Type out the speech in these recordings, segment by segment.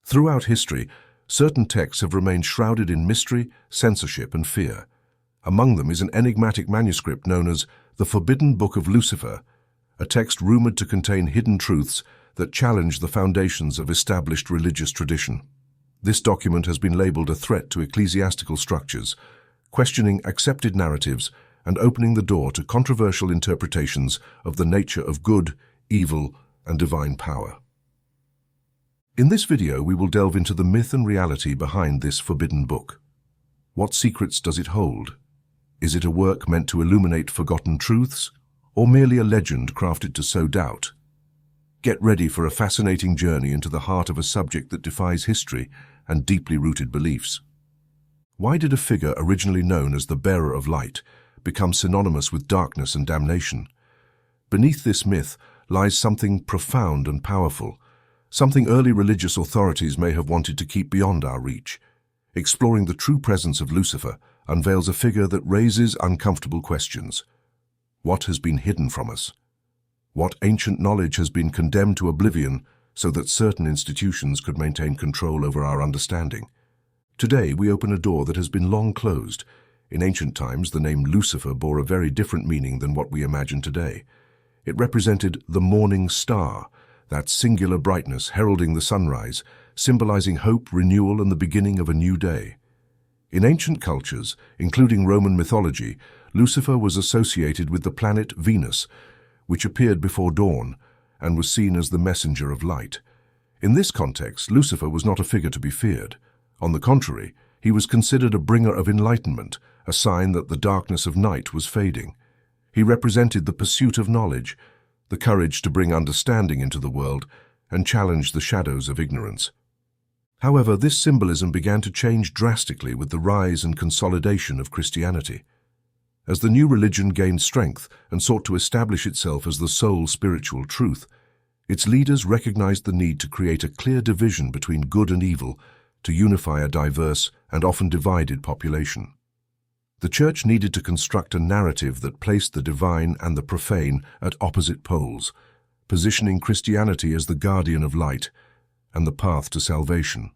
Throughout history, certain texts have remained shrouded in mystery, censorship, and fear. Among them is an enigmatic manuscript known as the Forbidden Book of Lucifer, a text rumored to contain hidden truths that challenge the foundations of established religious tradition. This document has been labeled a threat to ecclesiastical structures, questioning accepted narratives and opening the door to controversial interpretations of the nature of good, evil, and divine power. In this video, we will delve into the myth and reality behind this forbidden book. What secrets does it hold? Is it a work meant to illuminate forgotten truths, or merely a legend crafted to sow doubt? Get ready for a fascinating journey into the heart of a subject that defies history and deeply rooted beliefs. Why did a figure originally known as the bearer of light become synonymous with darkness and damnation? Beneath this myth lies something profound and powerful, something early religious authorities may have wanted to keep beyond our reach. Exploring the true presence of Lucifer unveils a figure that raises uncomfortable questions. What has been hidden from us? What ancient knowledge has been condemned to oblivion so that certain institutions could maintain control over our understanding? Today, we open a door that has been long closed. In ancient times, the name Lucifer bore a very different meaning than what we imagine today. It represented the morning star, that singular brightness heralding the sunrise, symbolizing hope, renewal, and the beginning of a new day. In ancient cultures, including Roman mythology, Lucifer was associated with the planet Venus, which appeared before dawn and was seen as the messenger of light. In this context, Lucifer was not a figure to be feared. On the contrary, he was considered a bringer of enlightenment, a sign that the darkness of night was fading. He represented the pursuit of knowledge, the courage to bring understanding into the world and challenge the shadows of ignorance. However, this symbolism began to change drastically with the rise and consolidation of Christianity. As the new religion gained strength and sought to establish itself as the sole spiritual truth, its leaders recognized the need to create a clear division between good and evil to unify a diverse and often divided population. The Church needed to construct a narrative that placed the divine and the profane at opposite poles, positioning Christianity as the guardian of light and the path to salvation.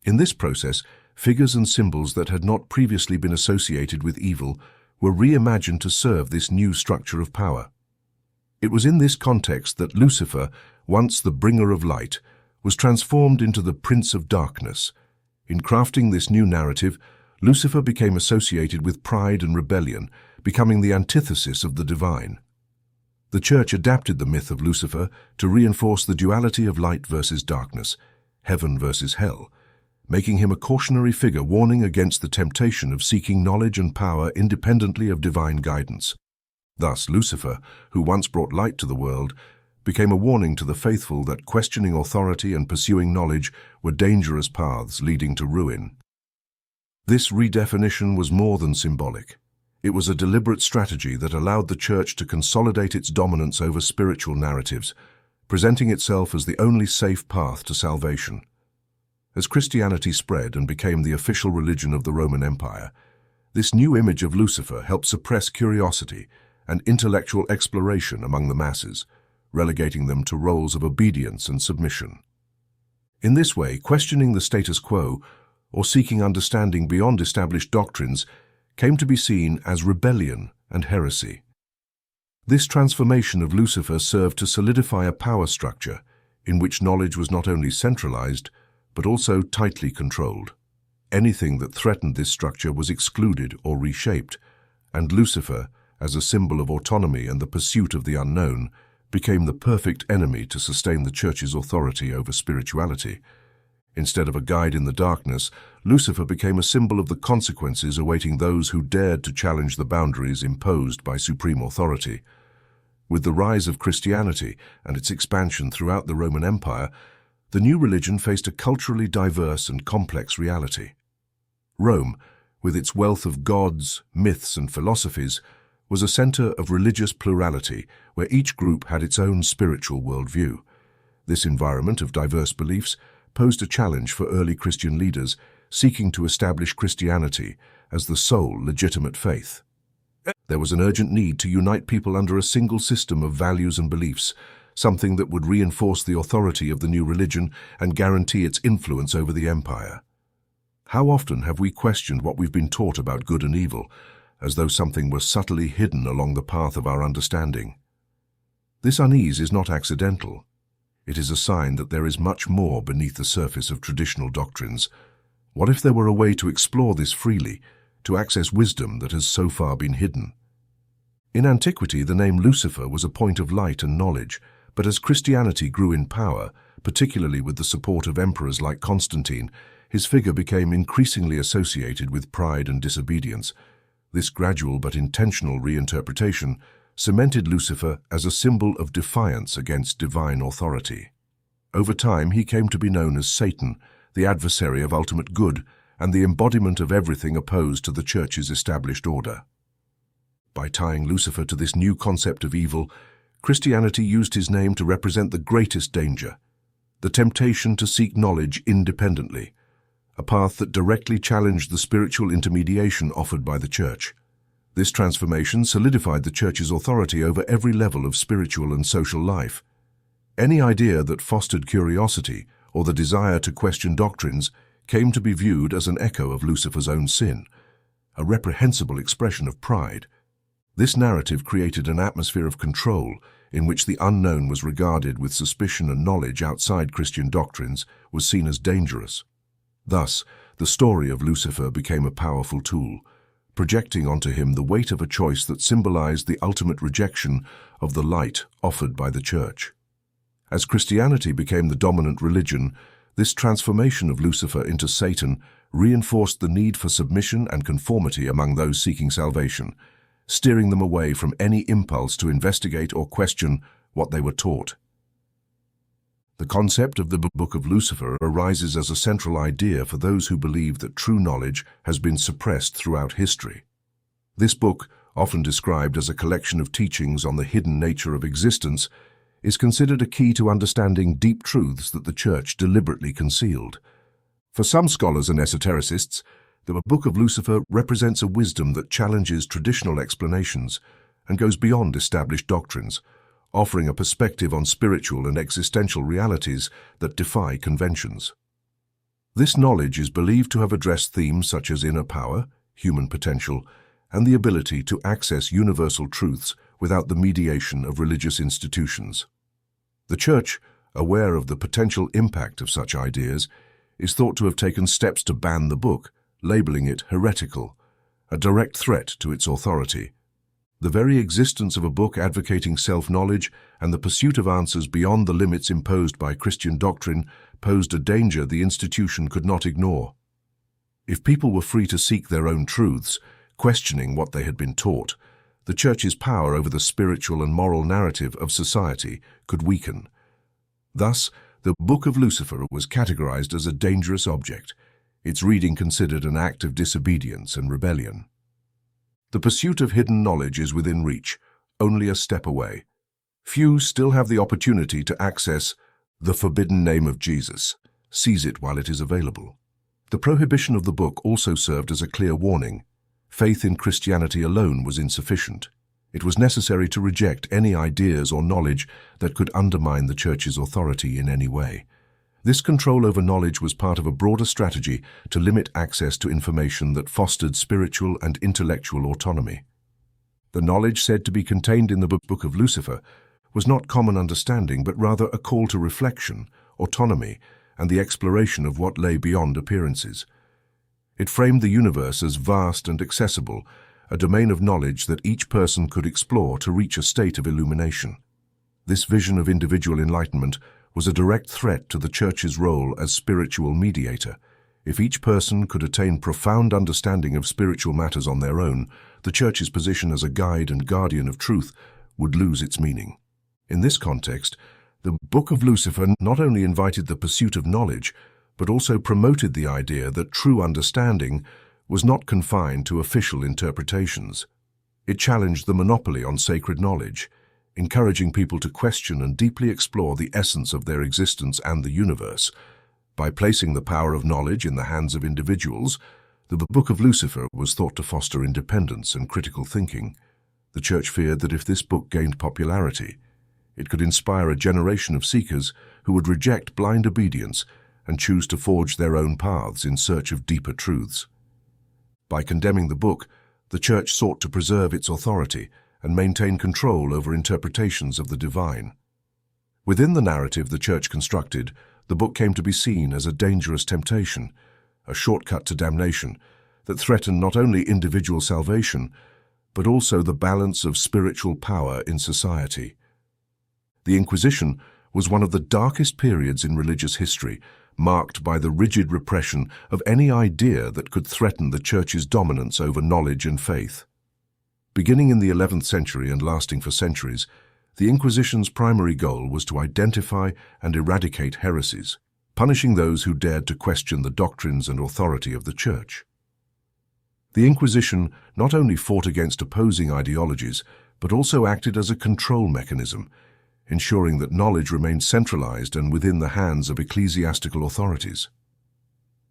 In this process, figures and symbols that had not previously been associated with evil were reimagined to serve this new structure of power. It was in this context that Lucifer, once the bringer of light, was transformed into the Prince of Darkness. In crafting this new narrative, Lucifer became associated with pride and rebellion, becoming the antithesis of the divine. The Church adapted the myth of Lucifer to reinforce the duality of light versus darkness, heaven versus hell, making him a cautionary figure warning against the temptation of seeking knowledge and power independently of divine guidance. Thus, Lucifer, who once brought light to the world, became a warning to the faithful that questioning authority and pursuing knowledge were dangerous paths leading to ruin. This redefinition was more than symbolic. It was a deliberate strategy that allowed the Church to consolidate its dominance over spiritual narratives, presenting itself as the only safe path to salvation. As Christianity spread and became the official religion of the Roman Empire, this new image of Lucifer helped suppress curiosity and intellectual exploration among the masses, relegating them to roles of obedience and submission. In this way, questioning the status quo or seeking understanding beyond established doctrines came to be seen as rebellion and heresy. This transformation of Lucifer served to solidify a power structure in which knowledge was not only centralized, but also tightly controlled. Anything that threatened this structure was excluded or reshaped, and Lucifer, as a symbol of autonomy and the pursuit of the unknown, became the perfect enemy to sustain the Church's authority over spirituality. Instead of a guide in the darkness, Lucifer became a symbol of the consequences awaiting those who dared to challenge the boundaries imposed by supreme authority. With the rise of Christianity and its expansion throughout the Roman Empire, the new religion faced a culturally diverse and complex reality. Rome, with its wealth of gods, myths, and philosophies, was a center of religious plurality where each group had its own spiritual worldview. This environment of diverse beliefs posed a challenge for early Christian leaders seeking to establish Christianity as the sole legitimate faith. There was an urgent need to unite people under a single system of values and beliefs, something that would reinforce the authority of the new religion and guarantee its influence over the empire. How often have we questioned what we've been taught about good and evil, as though something were subtly hidden along the path of our understanding? This unease is not accidental. It is a sign that there is much more beneath the surface of traditional doctrines. What if there were a way to explore this freely, to access wisdom that has so far been hidden? In antiquity, the name Lucifer was a point of light and knowledge, but as Christianity grew in power, particularly with the support of emperors like Constantine, his figure became increasingly associated with pride and disobedience. This gradual but intentional reinterpretation cemented Lucifer as a symbol of defiance against divine authority. Over time, he came to be known as Satan, the adversary of ultimate good, and the embodiment of everything opposed to the Church's established order. By tying Lucifer to this new concept of evil, Christianity used his name to represent the greatest danger, the temptation to seek knowledge independently, a path that directly challenged the spiritual intermediation offered by the Church. This transformation solidified the Church's authority over every level of spiritual and social life. Any idea that fostered curiosity or the desire to question doctrines came to be viewed as an echo of Lucifer's own sin, a reprehensible expression of pride. This narrative created an atmosphere of control in which the unknown was regarded with suspicion, and knowledge outside Christian doctrines was seen as dangerous. Thus, the story of Lucifer became a powerful tool, projecting onto him the weight of a choice that symbolized the ultimate rejection of the light offered by the Church. As Christianity became the dominant religion, this transformation of Lucifer into Satan reinforced the need for submission and conformity among those seeking salvation, steering them away from any impulse to investigate or question what they were taught. The concept of the Book of Lucifer arises as a central idea for those who believe that true knowledge has been suppressed throughout history. This book, often described as a collection of teachings on the hidden nature of existence, is considered a key to understanding deep truths that the Church deliberately concealed. For some scholars and esotericists, the Book of Lucifer represents a wisdom that challenges traditional explanations and goes beyond established doctrines, offering a perspective on spiritual and existential realities that defy conventions. This knowledge is believed to have addressed themes such as inner power, human potential, and the ability to access universal truths without the mediation of religious institutions. The Church, aware of the potential impact of such ideas, is thought to have taken steps to ban the book, labeling it heretical, a direct threat to its authority. The very existence of a book advocating self-knowledge and the pursuit of answers beyond the limits imposed by Christian doctrine posed a danger the institution could not ignore. If people were free to seek their own truths, questioning what they had been taught, the Church's power over the spiritual and moral narrative of society could weaken. Thus, the Book of Lucifer was categorized as a dangerous object, its reading considered an act of disobedience and rebellion. The pursuit of hidden knowledge is within reach, only a step away. Few still have the opportunity to access the forbidden name of Jesus. Seize it while it is available. The prohibition of the book also served as a clear warning. Faith in Christianity alone was insufficient. It was necessary to reject any ideas or knowledge that could undermine the Church's authority in any way. This control over knowledge was part of a broader strategy to limit access to information that fostered spiritual and intellectual autonomy. The knowledge said to be contained in the Book of Lucifer was not common understanding, but rather a call to reflection, autonomy, and the exploration of what lay beyond appearances. It framed the universe as vast and accessible, a domain of knowledge that each person could explore to reach a state of illumination. This vision of individual enlightenment was a direct threat to the Church's role as spiritual mediator. If each person could attain profound understanding of spiritual matters on their own, the Church's position as a guide and guardian of truth would lose its meaning. In this context, the Book of Lucifer not only invited the pursuit of knowledge, but also promoted the idea that true understanding was not confined to official interpretations. It challenged the monopoly on sacred knowledge, encouraging people to question and deeply explore the essence of their existence and the universe. By placing the power of knowledge in the hands of individuals, the Book of Lucifer was thought to foster independence and critical thinking. The Church feared that if this book gained popularity, It could inspire a generation of seekers who would reject blind obedience and choose to forge their own paths in search of deeper truths. By condemning the book, the Church sought to preserve its authority and maintain control over interpretations of the divine. Within the narrative the Church constructed, the book came to be seen as a dangerous temptation, a shortcut to damnation that threatened not only individual salvation, but also the balance of spiritual power in society. The Inquisition was one of the darkest periods in religious history, marked by the rigid repression of any idea that could threaten the Church's dominance over knowledge and faith. Beginning in the 11th century and lasting for centuries, the Inquisition's primary goal was to identify and eradicate heresies, punishing those who dared to question the doctrines and authority of the Church. The Inquisition not only fought against opposing ideologies, but also acted as a control mechanism, ensuring that knowledge remained centralized and within the hands of ecclesiastical authorities.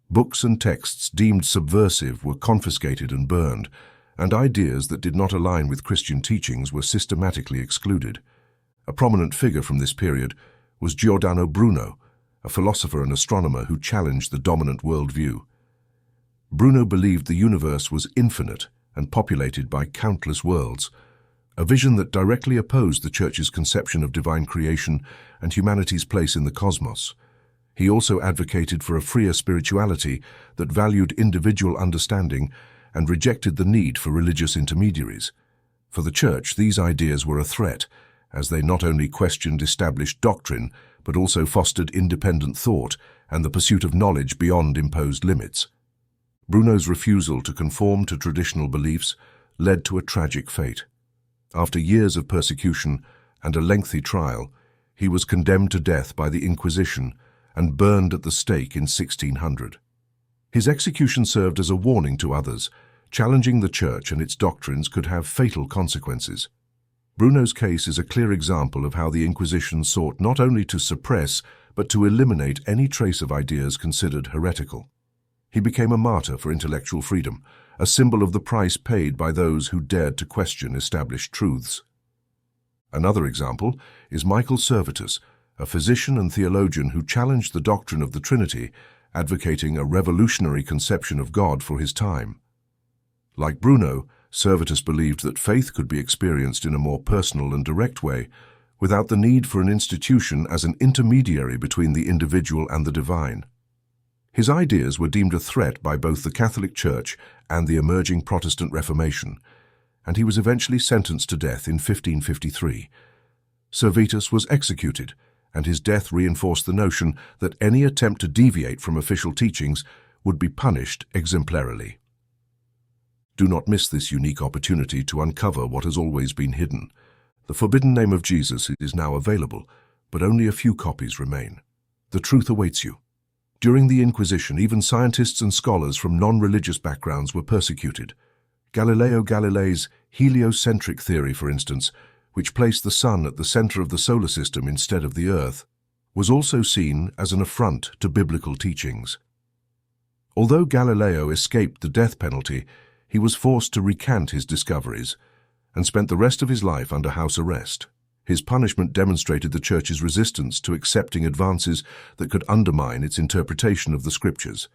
Books and texts deemed subversive were confiscated and burned, and ideas that did not align with Christian teachings were systematically excluded. A prominent figure from this period was Giordano Bruno, a philosopher and astronomer who challenged the dominant worldview. Bruno believed the universe was infinite and populated by countless worlds, a vision that directly opposed the Church's conception of divine creation and humanity's place in the cosmos. He also advocated for a freer spirituality that valued individual understanding and rejected the need for religious intermediaries. For the Church, these ideas were a threat, as they not only questioned established doctrine, but also fostered independent thought and the pursuit of knowledge beyond imposed limits. Bruno's refusal to conform to traditional beliefs led to a tragic fate. After years of persecution and a lengthy trial, he was condemned to death by the Inquisition and burned at the stake in 1600. His execution served as a warning to others. Challenging the Church and its doctrines could have fatal consequences. Bruno's case is a clear example of how the Inquisition sought not only to suppress, but to eliminate any trace of ideas considered heretical. He became a martyr for intellectual freedom, a symbol of the price paid by those who dared to question established truths. Another example is Michael Servetus, a physician and theologian who challenged the doctrine of the Trinity, advocating a revolutionary conception of God for his time. Like Bruno, Servetus believed that faith could be experienced in a more personal and direct way, without the need for an institution as an intermediary between the individual and the divine. His ideas were deemed a threat by both the Catholic Church and the emerging Protestant Reformation, and he was eventually sentenced to death in 1553. Servetus was executed, and his death reinforced the notion that any attempt to deviate from official teachings would be punished exemplarily. Do not miss this unique opportunity to uncover what has always been hidden. The forbidden name of Jesus is now available, but only a few copies remain. The truth awaits you. During the Inquisition, even scientists and scholars from non-religious backgrounds were persecuted. Galileo Galilei's heliocentric theory, for instance, which placed the sun at the center of the solar system instead of the Earth, was also seen as an affront to biblical teachings. Although Galileo escaped the death penalty, he was forced to recant his discoveries and spent the rest of his life under house arrest. His punishment demonstrated the Church's resistance to accepting advances that could undermine its interpretation of the Scriptures,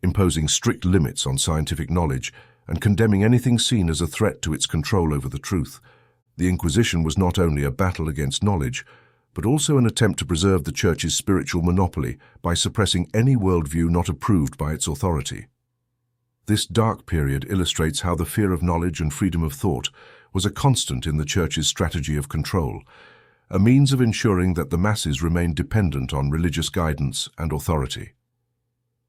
imposing strict limits on scientific knowledge and condemning anything seen as a threat to its control over the truth. The Inquisition was not only a battle against knowledge, but also an attempt to preserve the Church's spiritual monopoly by suppressing any worldview not approved by its authority. This dark period illustrates how the fear of knowledge and freedom of thought was a constant in the Church's strategy of control, a means of ensuring that the masses remained dependent on religious guidance and authority.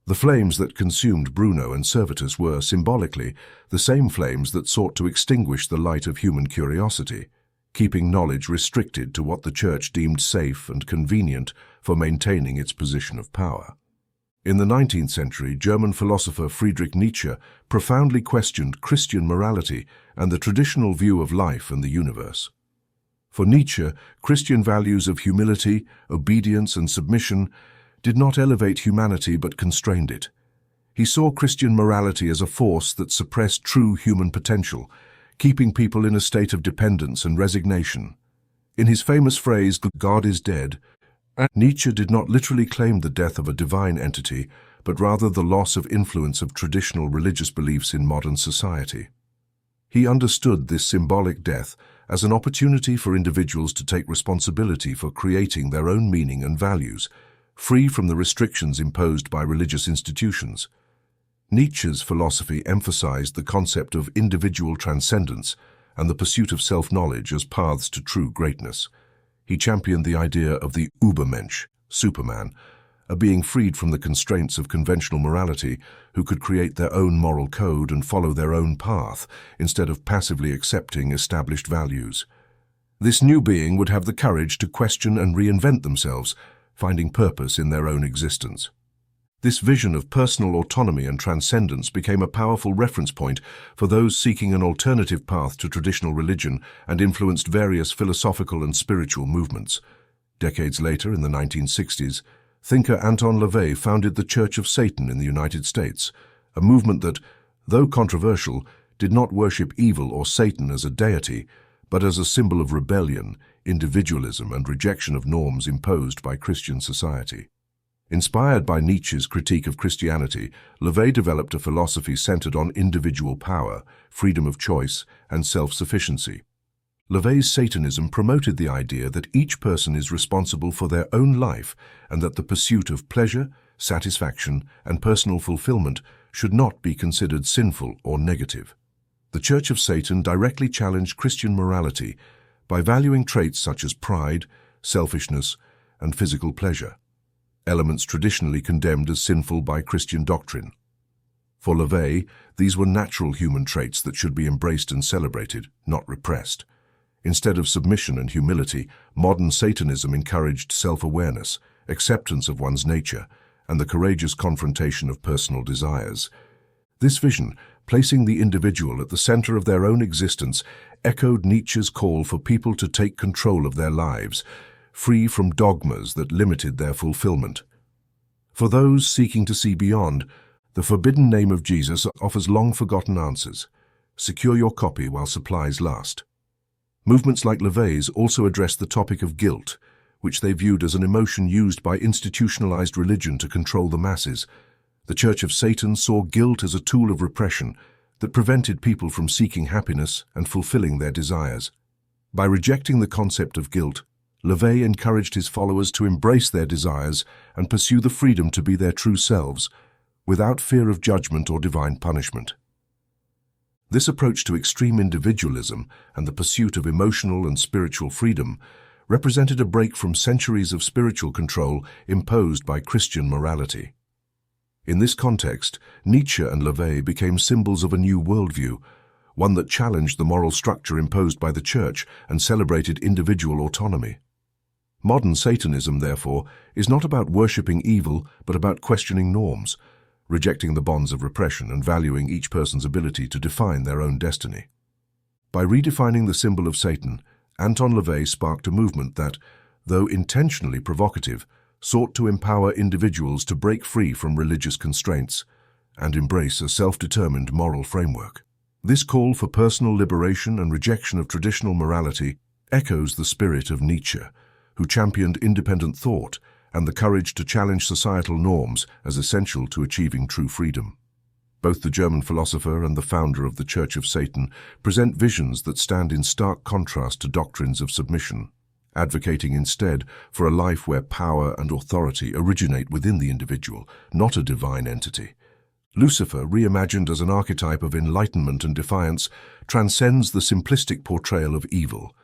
The flames that consumed Bruno and Servetus were, symbolically, the same flames that sought to extinguish the light of human curiosity, keeping knowledge restricted to what the Church deemed safe and convenient for maintaining its position of power. In the 19th century, German philosopher Friedrich Nietzsche profoundly questioned Christian morality and the traditional view of life and the universe. For Nietzsche, Christian values of humility, obedience, and submission did not elevate humanity but constrained it. He saw Christian morality as a force that suppressed true human potential, keeping people in a state of dependence and resignation. In his famous phrase, "God is dead," Nietzsche did not literally claim the death of a divine entity, but rather the loss of influence of traditional religious beliefs in modern society. He understood this symbolic death as an opportunity for individuals to take responsibility for creating their own meaning and values, free from the restrictions imposed by religious institutions. Nietzsche's philosophy emphasized the concept of individual transcendence and the pursuit of self-knowledge as paths to true greatness. He championed the idea of the Übermensch, Superman, a being freed from the constraints of conventional morality who could create their own moral code and follow their own path instead of passively accepting established values. This new being would have the courage to question and reinvent themselves, finding purpose in their own existence. This vision of personal autonomy and transcendence became a powerful reference point for those seeking an alternative path to traditional religion and influenced various philosophical and spiritual movements. Decades later, in the 1960s, thinker Anton LaVey founded the Church of Satan in the United States, a movement that, though controversial, did not worship evil or Satan as a deity, but as a symbol of rebellion, individualism, and rejection of norms imposed by Christian society. Inspired by Nietzsche's critique of Christianity, LaVey developed a philosophy centered on individual power, freedom of choice, and self-sufficiency. LaVey's Satanism promoted the idea that each person is responsible for their own life and that the pursuit of pleasure, satisfaction, and personal fulfillment should not be considered sinful or negative. The Church of Satan directly challenged Christian morality by valuing traits such as pride, selfishness, and physical pleasure, elements traditionally condemned as sinful by Christian doctrine. For LaVey, these were natural human traits that should be embraced and celebrated, not repressed. Instead of submission and humility, modern Satanism encouraged self-awareness, acceptance of one's nature, and the courageous confrontation of personal desires. This vision, placing the individual at the center of their own existence, echoed Nietzsche's call for people to take control of their lives, free from dogmas that limited their fulfillment. For those seeking to see beyond, the Forbidden Name of Jesus offers long-forgotten answers. Secure your copy while supplies last. Movements like LaVey's also addressed the topic of guilt, which they viewed as an emotion used by institutionalized religion to control the masses. The Church of Satan saw guilt as a tool of repression that prevented people from seeking happiness and fulfilling their desires. By rejecting the concept of guilt, LaVey encouraged his followers to embrace their desires and pursue the freedom to be their true selves, without fear of judgment or divine punishment. This approach to extreme individualism and the pursuit of emotional and spiritual freedom represented a break from centuries of spiritual control imposed by Christian morality. In this context, Nietzsche and LaVey became symbols of a new worldview, one that challenged the moral structure imposed by the Church and celebrated individual autonomy. Modern Satanism, therefore, is not about worshipping evil, but about questioning norms, rejecting the bonds of repression and valuing each person's ability to define their own destiny. By redefining the symbol of Satan, Anton LaVey sparked a movement that, though intentionally provocative, sought to empower individuals to break free from religious constraints and embrace a self-determined moral framework. This call for personal liberation and rejection of traditional morality echoes the spirit of Nietzsche, who championed independent thought and the courage to challenge societal norms as essential to achieving true freedom. Both the German philosopher and the founder of the Church of Satan present visions that stand in stark contrast to doctrines of submission, advocating instead for a life where power and authority originate within the individual, not a divine entity. Lucifer, reimagined as an archetype of enlightenment and defiance, transcends the simplistic portrayal of evil.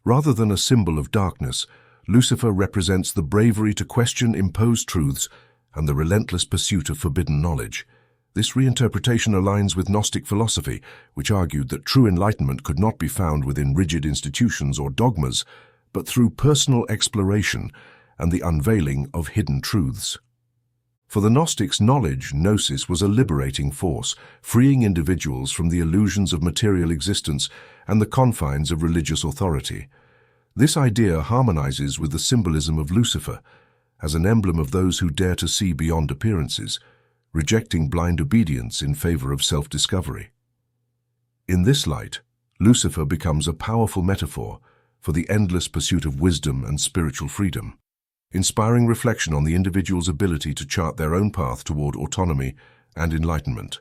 Rather than a symbol of darkness, Lucifer represents the bravery to question imposed truths and the relentless pursuit of forbidden knowledge. This reinterpretation aligns with Gnostic philosophy, which argued that true enlightenment could not be found within rigid institutions or dogmas, but through personal exploration and the unveiling of hidden truths. For the Gnostics, knowledge, gnosis, was a liberating force, freeing individuals from the illusions of material existence and the confines of religious authority. This idea harmonizes with the symbolism of Lucifer as an emblem of those who dare to see beyond appearances, rejecting blind obedience in favor of self-discovery. In this light, Lucifer becomes a powerful metaphor, for the endless pursuit of wisdom and spiritual freedom, inspiring reflection on the individual's ability to chart their own path toward autonomy and enlightenment.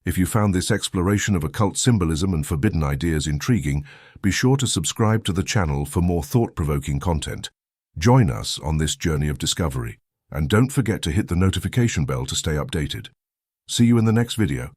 If you found this exploration of occult symbolism and forbidden ideas intriguing, be sure to subscribe to the channel for more thought-provoking content. Join us on this journey of discovery, and don't forget to hit the notification bell to stay updated. See you in the next video.